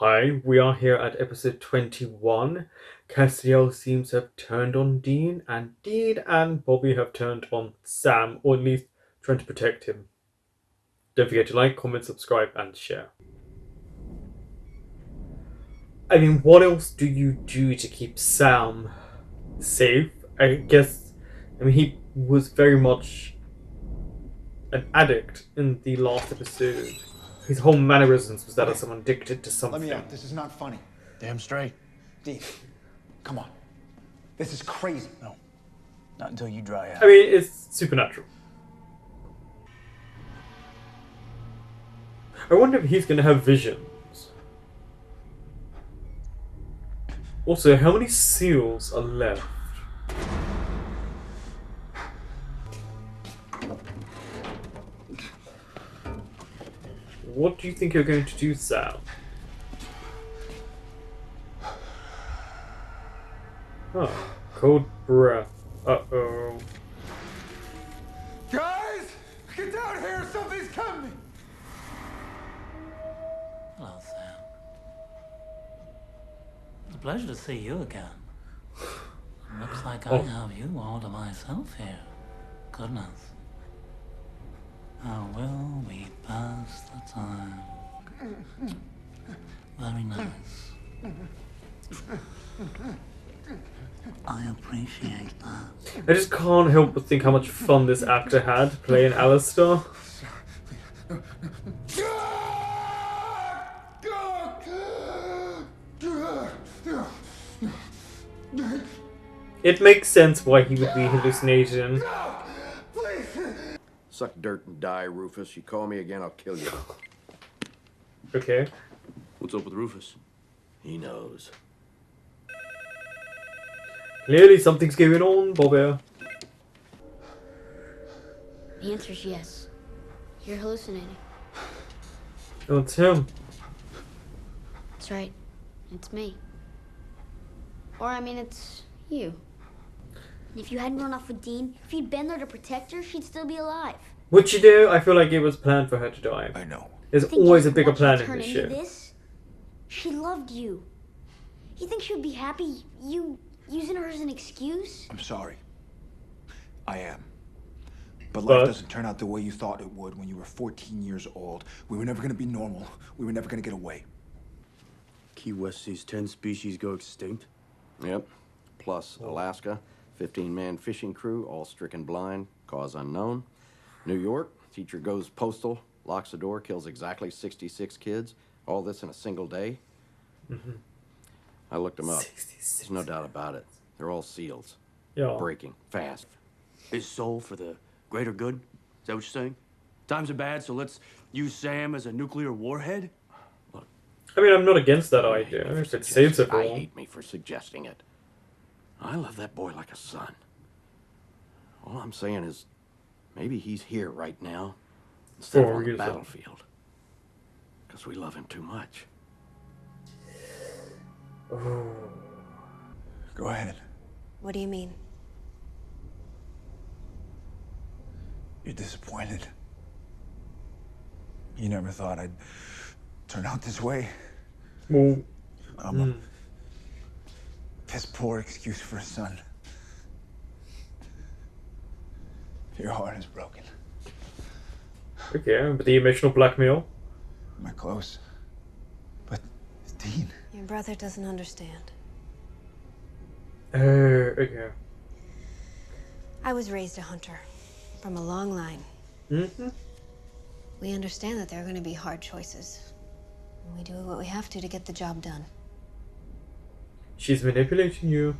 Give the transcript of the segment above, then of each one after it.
Hi, we are here at episode 21. Castiel seems to have turned on Dean, and Dean and Bobby have turned on Sam, or at least trying to protect him. Don't forget to like, comment, subscribe, and share. I mean, what else do you do to keep Sam safe? He was very much an addict in the last episode. His whole mannerisms was that of someone addicted to something. Let me out. This is not funny. Damn straight. Dean, come on. This is crazy. No. Not until you dry out. I mean, it's supernatural. I wonder if he's going to have visions. Also, how many seals are left? What do you think you're going to do, Sam? Huh. Cold breath. Uh-oh. Guys! Get down here! Something's coming! Hello, Sam. It's a pleasure to see you again. Looks like I have you all to myself here. Goodness. How will we pass the time? Very nice. I appreciate that. I just can't help but think how much fun this actor had playing Alistair. It makes sense why he would be hallucinating. Suck dirt and die, Rufus. You call me again, I'll kill you. Okay. What's up with Rufus? He knows. Clearly something's going on, Bobby. The answer's yes. You're hallucinating. Oh, it's him. That's right. It's me. Or, I mean, it's you. If you hadn't run off with Dean, if you'd been there to protect her, she'd still be alive. Would you do? I feel like it was planned for her to die. I know. There's Think always a just bigger watch plan her in turn this into shit. this? She loved you. You think she would be happy you using her as an excuse? I'm sorry. I am. But life doesn't turn out the way you thought it would when you were 14 years old. We were never going to be normal. We were never going to get away. Key West sees 10 species go extinct. Yep. Plus Alaska, 15-man fishing crew, all stricken blind, cause unknown. New York, teacher goes postal, locks the door, kills exactly 66 kids. All this in a single day. I looked them up. 66. There's no doubt about it. They're all seals. Yeah. Breaking, fast. Is Soul for the greater good? Is that what you're saying? Times are bad, so let's use Sam as a nuclear warhead? I mean, I'm not against that idea if it saves I everyone. hate me for suggesting it. I love that boy like a son. All I'm saying is, maybe he's here right now instead of For a on the reason. battlefield. Because we love him too much. Go ahead. What do you mean? You're disappointed. You never thought I'd turn out this way. Well, I'm a piss poor excuse for a son. Your heart is broken. okay, but the emotional blackmail. Am I close? But it's Dean. Your brother doesn't understand. Okay. I was raised a hunter from a long line. We understand that there are going to be hard choices. And we do what we have to get the job done. She's manipulating you.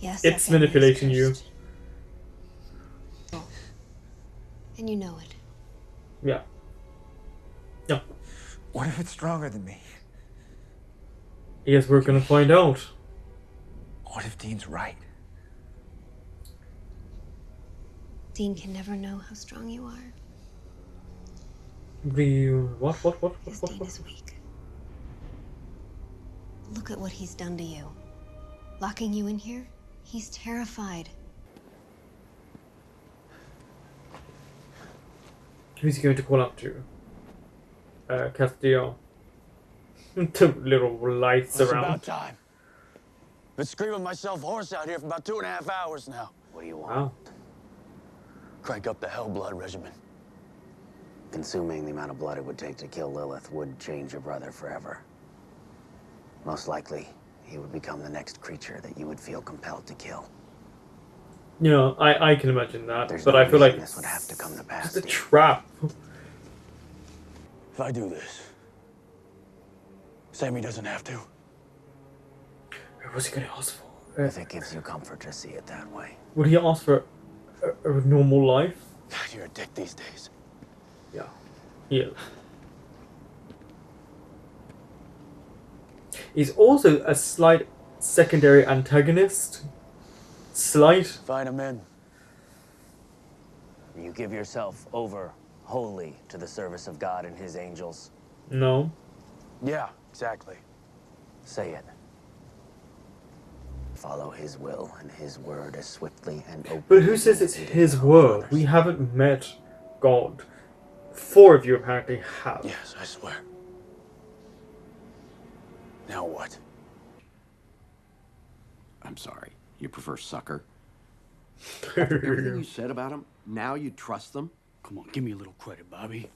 Yes, It's our family is manipulating you. cursed. And you know it. Yeah. Yeah. What if it's stronger than me? I guess we're gonna find out. What if Dean's right? Dean can never know how strong you are. What? Because Dean is weak. Look at what he's done to you. Locking you in here, he's terrified. Who's he going to call up to? Castiel. Two little lights It's around. about time. Been screaming myself hoarse out here for about 2.5 hours now. What do you want? Wow. Crank up the Hellblood regimen. Consuming the amount of blood it would take to kill Lilith would change your brother forever. Most likely, he would become the next creature that you would feel compelled to kill. You know, I can imagine that, There's but no I feel like reason this would have to come to pass, just a Dean. trap. If I do this, Sammy doesn't have to. What's he gonna ask for? If it gives you comfort to see it that way. Would he ask for a normal life? You're a dick these days. Yeah. Yeah. He's also a slight secondary antagonist. Slight. Find him in. You give yourself over wholly to the service of God and his angels. No. Yeah, exactly. Say it. Follow his will and his word as swiftly and openly. But who says it's his word? We haven't met God. 4 of you apparently have. Yes, I swear. Now what? I'm sorry. You prefer sucker? After everything you said about him, now you trust them? Come on, give me a little credit, Bobby.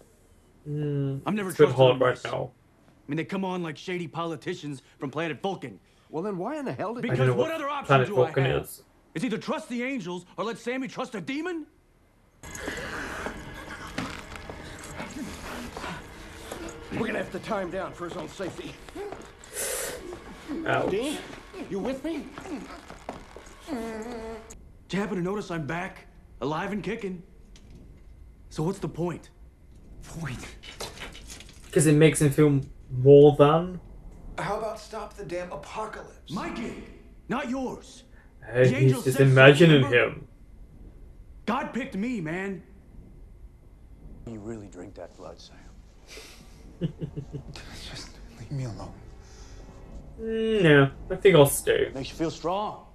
Mm, I'm never it's a bit trusted hard them right less. now. I mean, they come on like shady politicians from planet Vulcan. Well, then why in the hell did I don't Because know what other option Planet do Vulcan I have? is. It's either trust the angels or let Sammy trust a demon? We're gonna have to tie him down for his own safety. Ouch. Dean, you with me? Did you happen to notice I'm back, alive and kicking? So what's the point? Point. Because it makes him feel more than. How about stop the damn apocalypse? My gig, not yours. Hey, The he's angels just said so, imagining remember? him. God picked me, man. You really drink that blood, Sam. Just leave me alone. No, I think I'll stay. Makes you feel strong,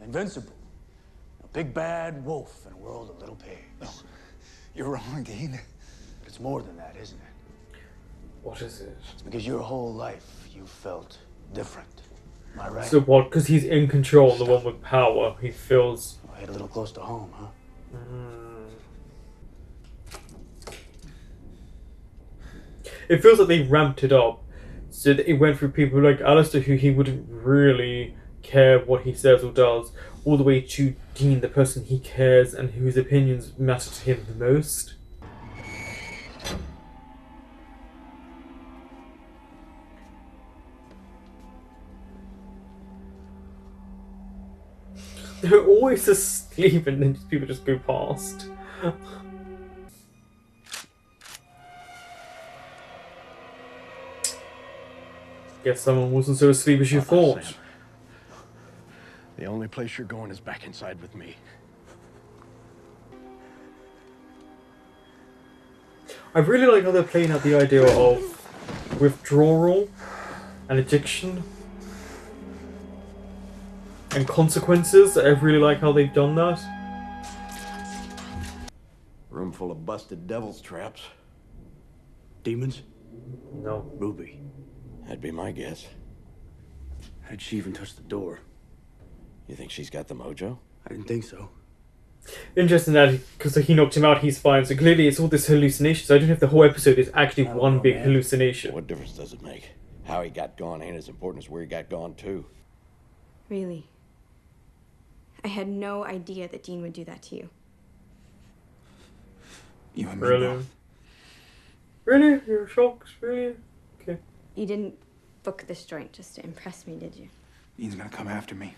invincible. A big bad wolf in a world of little pigs. You're wrong, Dean. It's more than that, isn't it? What is it? It's because your whole life you felt different. Am I right? So what? Because he's in control, the one with power. He feels. I hit a little close to home, huh? It feels like they ramped it up, so that it went through people like Alistair, who he wouldn't really care what he says or does, all the way to Dean, the person he cares and whose opinions matter to him the most. They're always asleep and then people just go past. Guess someone wasn't so asleep as you thought. Sam. The only place you're going is back inside with me. I really like how they're playing out the idea of withdrawal and addiction and consequences. I really like how they've done that. Room full of busted devil's traps. Demons? No. Ruby. That'd be my guess. How'd she even touch the door? You think she's got the mojo? I didn't think so. Interesting that because he knocked him out, he's fine. So clearly it's all this hallucination. So I don't know if the whole episode is actually I don't one know, big man. hallucination. What difference does it make? How he got gone ain't as important as where he got gone to. Really? I had no idea that Dean would do that to you. You and me Really? both. Really? You're shocked? Really? Okay. You didn't book this joint just to impress me, did you? Dean's gonna come after me.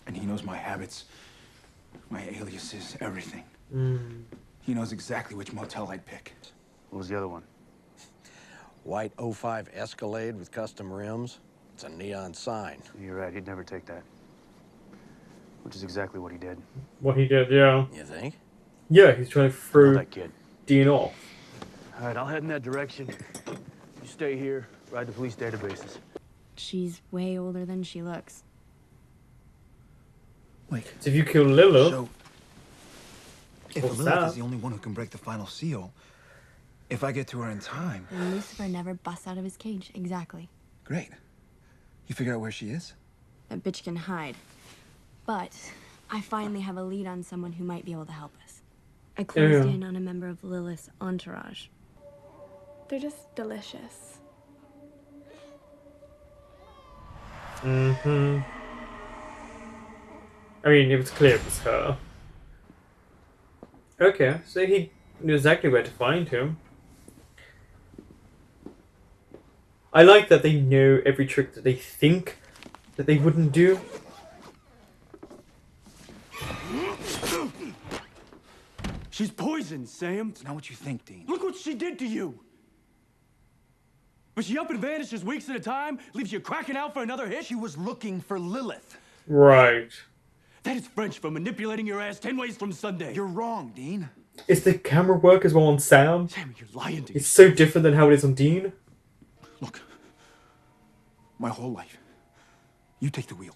And he knows my habits, my aliases, everything. He knows exactly which motel I'd pick. What was the other one? White 05 Escalade with custom rims. It's a neon sign. You're right, he'd never take that. Which is exactly what he did. What he did, yeah. You think? Yeah, he's trying to Know throw that kid. Dean off. All right, I'll head in that direction. You stay here, ride the police databases. She's way older than she looks. Wait, So if you kill Lilith, so if What's Lilith that? is the only one who can break the final seal, If I get to her in time... Then Lucifer never busts out of his cage. Exactly. Great. You figure out where she is? That bitch can hide. But I finally have a lead on someone who might be able to help us. I closed in on a member of Lilith's entourage. They're just delicious. I mean, it was clear it was her. Okay, so he knew exactly where to find him. I like that they know every trick that they think that they wouldn't do. She's poisoned, Sam. It's not what you think, Dean. Look what she did to you. But she up and vanishes weeks at a time, leaves you cracking out for another hit? She was looking for Lilith. Right. That is French for manipulating your ass 10 ways from Sunday. You're wrong, Dean. Is the camera work as well on Sam? Sam, you're lying to me. It's so different than how it is on Dean. Look, my whole life, you take the wheel.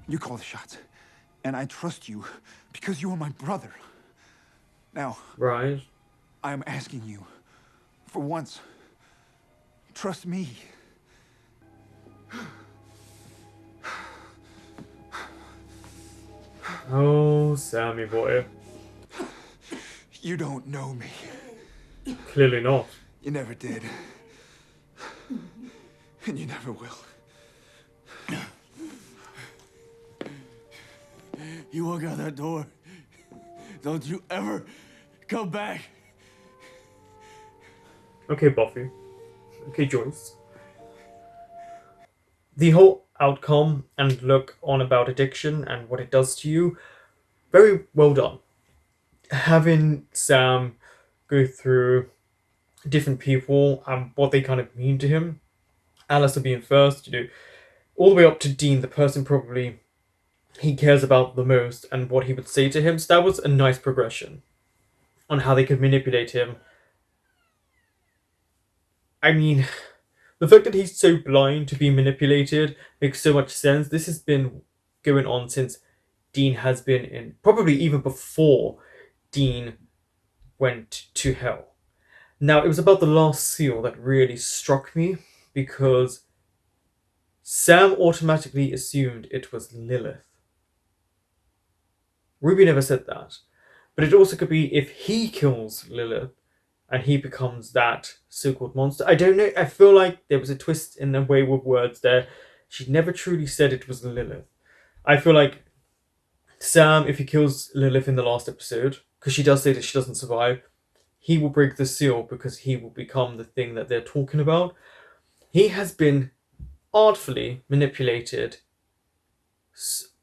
You call the shots. And I trust you because you are my brother. Now, Right. I am asking you, for once, trust me. Oh, Sammy boy. You don't know me. Clearly not. You never did. And you never will. You walk out that door. Don't you ever come back. Okay, Buffy. Okay, Joyce. The whole outcome and look on about addiction and what it does to you, very well done. Having Sam go through different people and what they kind of mean to him. Alistair being first, all the way up to Dean, the person probably he cares about the most and what he would say to him. So that was a nice progression on how they could manipulate him. I mean, the fact that he's so blind to be manipulated makes so much sense. This has been going on since Dean has been in, probably even before Dean went to hell. Now, it was about the last seal that really struck me because Sam automatically assumed it was Lilith. Ruby never said that. But it also could be if he kills Lilith and he becomes that so-called monster. I don't know. I feel like there was a twist in the way with words there. She never truly said it was Lilith. I feel like Sam, if he kills Lilith in the last episode, because she does say that she doesn't survive, he will break the seal because he will become the thing that they're talking about. He has been artfully manipulated,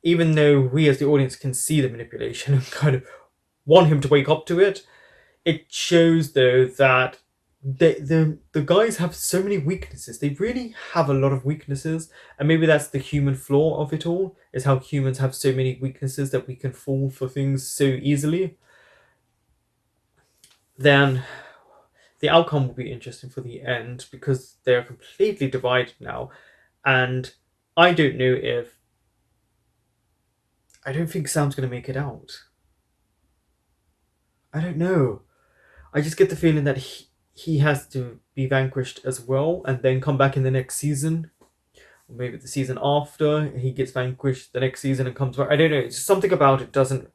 even though we as the audience can see the manipulation and kind of want him to wake up to it. It shows, though, that the guys have so many weaknesses. They really have a lot of weaknesses, and maybe that's the human flaw of it all, is how humans have so many weaknesses that we can fall for things so easily. Then the outcome will be interesting for the end because they're completely divided now, and I don't know if... I don't think Sam's going to make it out. I don't know. I just get the feeling that he has to be vanquished as well and then come back in the next season. Or maybe the season after he gets vanquished the next season and comes back. I don't know. It's just something about it doesn't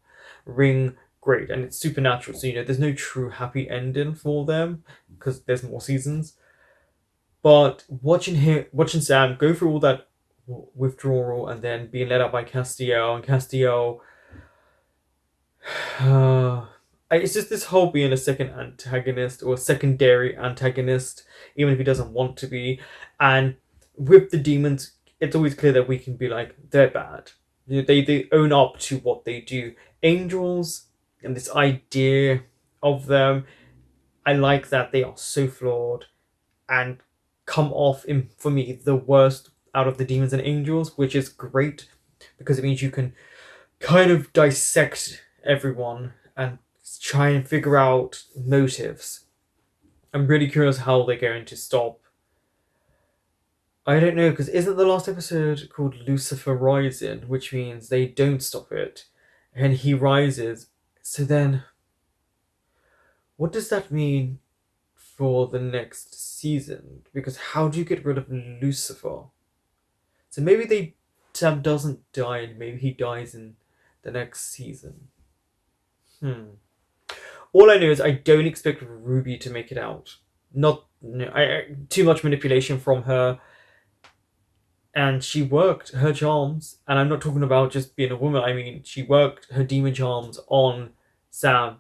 ring great, and it's supernatural. So, there's no true happy ending for them because there's more seasons. But watching Sam go through all that withdrawal and then being led up by Castiel, and Castiel... it's just this whole being a second antagonist or a secondary antagonist, even if he doesn't want to be. And with the demons, it's always clear that we can be like, they're bad. They own up to what they do. Angels and this idea of them, I like that they are so flawed and come off, for me, the worst out of the demons and angels, which is great because it means you can kind of dissect everyone and try and figure out motives. I'm really curious how they're going to stop. I don't know, because isn't the last episode called Lucifer Rising, which means they don't stop it, and he rises. So then, what does that mean for the next season, because how do you get rid of Lucifer? So maybe Sam doesn't die, and maybe he dies in the next season. All I know is I don't expect Ruby to make it out. Not too much manipulation from her, and she worked her charms. And I'm not talking about just being a woman. I mean, she worked her demon charms on Sam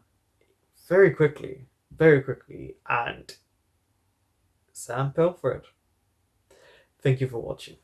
very quickly, and Sam fell for it. Thank you for watching.